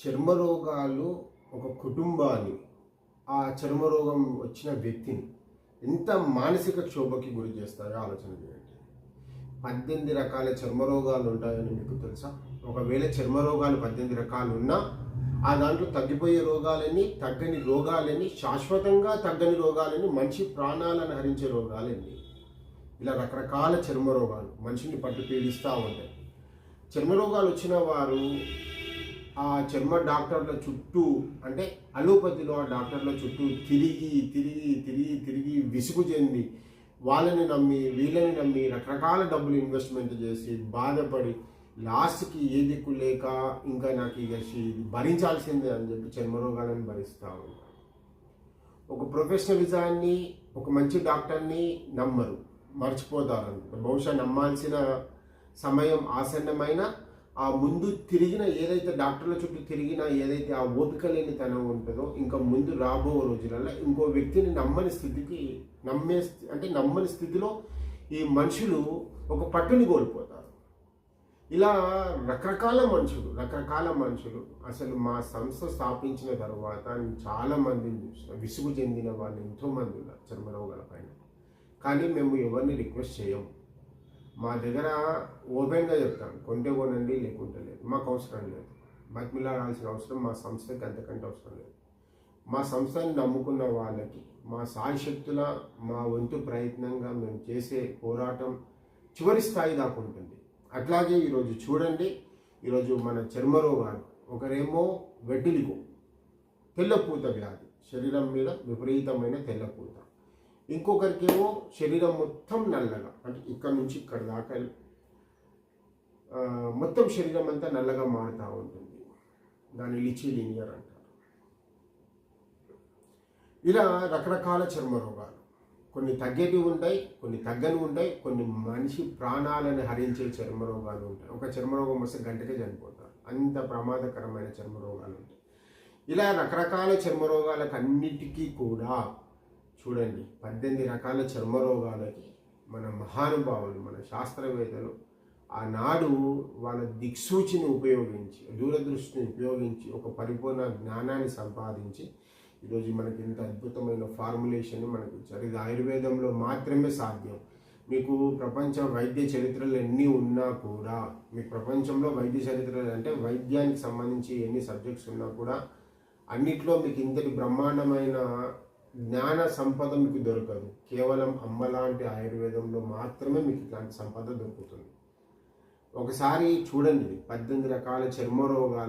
చర్మ రోగాలు ఒక కుటుంబాన్ని, ఆ చర్మ రోగం వచ్చిన వ్యక్తిని ఎంత మానసిక క్షోభకి గురి చేస్తాయో ఆలోచన చేయండి. 18 రకాల చర్మ రోగాలు ఉంటాయని మీకు తెలుసా? ఒకవేళ చర్మ రోగాలు 18 రకాలు ఉన్నా, ఆ దాంట్లో తగ్గిపోయే రోగాలని, తగ్గని రోగాలని, శాశ్వతంగా తగ్గని రోగాలని, మనిషి ప్రాణాలను హరించే రోగాలని, ఇలా రకరకాల చర్మ రోగాలు మనిషిని పట్టు పీడిస్తూ ఉంటాయి. చర్మ రోగాలు వచ్చిన వారు ఆ చర్మ డాక్టర్ల చుట్టూ, అంటే అలోపతిలో ఆ డాక్టర్ల చుట్టూ తిరిగి తిరిగి తిరిగి తిరిగి విసుగు చెంది, వాళ్ళని నమ్మి వీళ్ళని నమ్మి రకరకాల డబ్బులు ఇన్వెస్ట్మెంట్ చేసి బాధపడి లాస్ట్కి ఏ దిక్కు లేక ఇంకా నాకు ఇక భరించాల్సిందే అని చెప్పి చర్మ రోగాలను భరిస్తూ ఉంటారు. ఒక ప్రొఫెషనలిజాన్ని, ఒక మంచి డాక్టర్ని నమ్మరు, మర్చిపోతారనమాట. బహుశా నమ్మాల్సిన సమయం ఆసన్నమైన ఆ ముందు తిరిగిన ఏదైతే డాక్టర్ల చుట్టూ తిరిగినా ఏదైతే ఆ ఓపిక లేని తనం ఉంటుందో, ఇంకా ముందు రాబో రోజులలో ఇంకో వ్యక్తిని నమ్మని స్థితికి నమ్మని స్థితిలో ఈ మనుషులు ఒక పట్టుని కోల్పోతారు. ఇలా రకరకాల మనుషులు అసలు మా సంస్థ స్థాపించిన తర్వాత చాలా మందిని చూసిన, విసుగు చెందిన వాళ్ళు ఎంతోమంది ఉన్నారు చర్మ రోగాల పైన. కానీ మేము ఎవరిని రిక్వెస్ట్ చేయము. మా దగ్గర ఓపెన్గా చెప్తాం, కొంటే కొనండి, లేకుంటే లేదు, మాకు అవసరం లేదు. బతిమిలాడాల్సిన అవసరం మా సంస్థకి అంతకంటే అవసరం లేదు. మా సంస్థని నమ్ముకున్న వాళ్ళకి మా సాయశక్తుల, మా వంతు ప్రయత్నంగా మేము చేసే పోరాటం చివరి స్థాయి దాకా ఉంటుంది. అట్లాగే ఈరోజు చూడండి, ఈరోజు మన చర్మ రోగాలు, ఒకరేమో వెటిలిగో, తెల్లపూత వ్యాధి, శరీరం మీద విపరీతమైన తెల్లపూత. ఇంకొకరికేమో శరీరం మొత్తం నల్లగా, అంటే ఇక్కడ నుంచి ఇక్కడ దాకా మొత్తం శరీరం అంతా నల్లగా మారుతూ ఉంటుంది. దాన్ని లిచిలీనియర్ అంటారు. ఇలా రకరకాల చర్మ రోగాలు, కొన్ని తగ్గేటివి ఉంటాయి, కొన్ని తగ్గని ఉంటాయి, కొన్ని మనిషి ప్రాణాలను హరించే చర్మ రోగాలు ఉంటాయి. ఒక చర్మ రోగం వస్తే గంటకే చనిపోతారు, అంత ప్రమాదకరమైన చర్మ రోగాలు ఉంటాయి. ఇలా రకరకాల చర్మ రోగాలకు అన్నిటికీ కూడా చూడండి, 18 రకాల చర్మ రోగాలకి మన మహానుభావులు, మన శాస్త్రవేత్తలు ఆనాడు వాళ్ళ దిక్సూచిని ఉపయోగించి, దూరదృష్టిని ఉపయోగించి ఒక పరిపూర్ణ జ్ఞానాన్ని సంపాదించి ఈరోజు మనకి ఇంత అద్భుతమైన ఫార్ములేషన్ మనకి ఇచ్చారు. ఇది ఆయుర్వేదంలో మాత్రమే సాధ్యం. మీకు ప్రపంచ వైద్య చరిత్రలు ఎన్ని ఉన్నా కూడా, మీకు ప్రపంచంలో వైద్య చరిత్రలు అంటే వైద్యానికి సంబంధించి ఎన్ని సబ్జెక్ట్స్ ఉన్నా కూడా అన్నిట్లో మీకు ఇంతటి బ్రహ్మాండమైన జ్ఞాన సంపద మీకు దొరకదు. కేవలం అమ్మలాంటి ఆయుర్వేదంలో మాత్రమే మీకు ఇట్లాంటి సంపద దొరుకుతుంది. ఒకసారి చూడండి, 18 రకాల చర్మ రోగాల